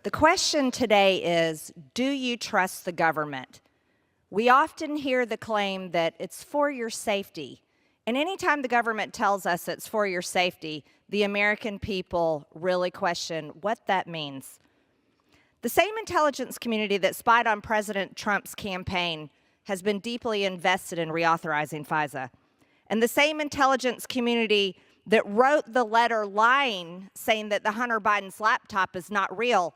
The question today is, do you trust the government? We often hear the claim that it's for your safety. And anytime the government tells us it's for your safety, the American people really question what that means. The same intelligence community that spied on President Trump's campaign has been deeply invested in reauthorizing FISA. And the same intelligence community that wrote the letter lying, saying that the Hunter Biden's laptop is not real,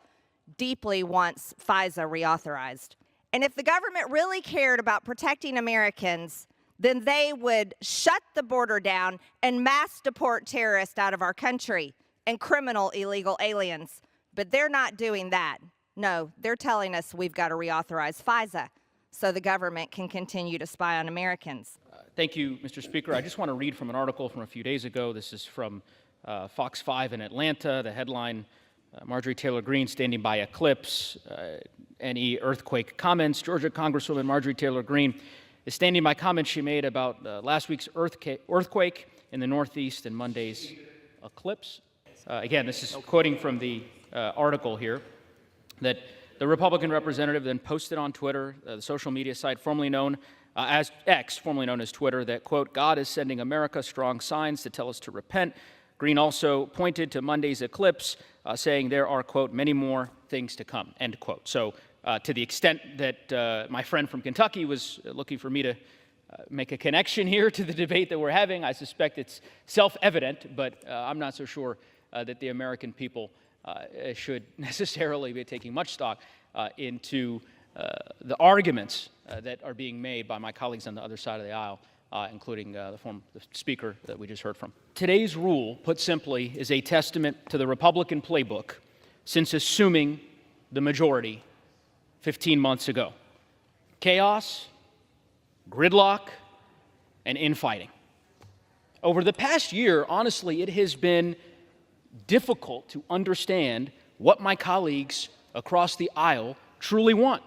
deeply wants FISA reauthorized. And if the government really cared about protecting Americans, then they would shut the border down and mass deport terrorists out of our country and criminal illegal aliens. But they're not doing that. No, they're telling us we've got to reauthorize FISA so the government can continue to spy on Americans. Thank you, Mr. Speaker. I just want to read from an article from a few days ago. This is from Fox 5 in Atlanta. The headline, Marjorie Taylor Greene standing by Eclipse, NE earthquake comments. Georgia Congresswoman Marjorie Taylor Greene is standing by comments she made about last week's earthquake in the Northeast and Monday's eclipse. Again, this is quoting from the article here, that the Republican representative then posted on Twitter, the social media site formerly known as X, formerly known as Twitter, that, quote, God is sending America strong signs to tell us to repent. Greene also pointed to Monday's eclipse, saying there are, quote, many more things to come, end quote. So to the extent that my friend from Kentucky was looking for me to make a connection here to the debate that we're having, I suspect it's self-evident, but I'm not so sure that the American people should necessarily be taking much stock into the arguments that are being made by my colleagues on the other side of the aisle, including the speaker that we just heard from. Today's rule, put simply, is a testament to the Republican playbook since assuming the majority 15 months ago. Chaos, gridlock, and infighting. Over the past year, honestly, it has been difficult to understand what my colleagues across the aisle truly want.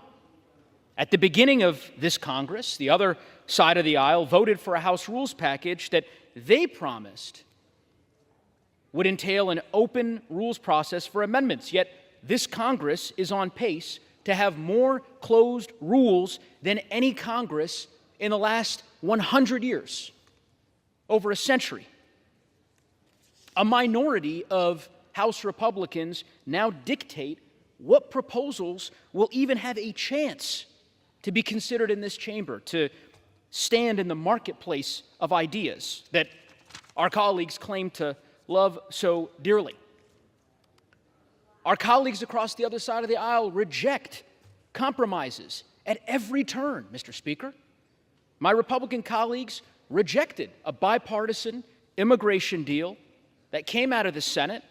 At the beginning of this Congress, the other side of the aisle voted for a House rules package that they promised would entail an open rules process for amendments. Yet this Congress is on pace to have more closed rules than any Congress in the last 100 years, over a century. A minority of House Republicans now dictate what proposals will even have a chance to be considered in this chamber, to stand in the marketplace of ideas that our colleagues claim to love so dearly. Our colleagues across the other side of the aisle reject compromises at every turn, Mr. Speaker. My Republican colleagues rejected a bipartisan immigration deal that came out of the Senate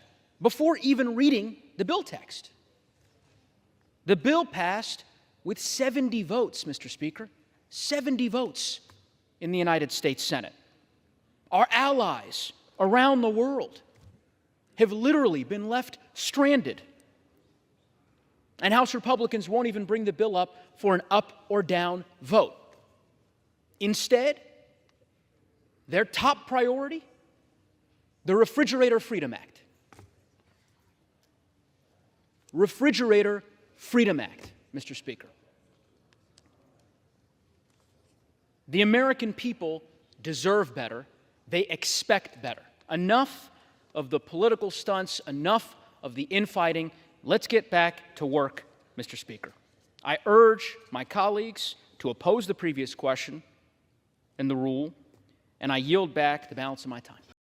before even reading the bill text. The bill passed with 70 votes, Mr. Speaker, 70 votes in the United States Senate. Our allies around the world have literally been left stranded. And House Republicans won't even bring the bill up for an up or down vote. Instead, their top priority, the Refrigerator Freedom Act. Refrigerator Freedom Act, Mr. Speaker. The American people deserve better. They expect better. Enough of the political stunts, enough of the infighting. Let's get back to work, Mr. Speaker. I urge my colleagues to oppose the previous question and the rule, and I yield back the balance of my time.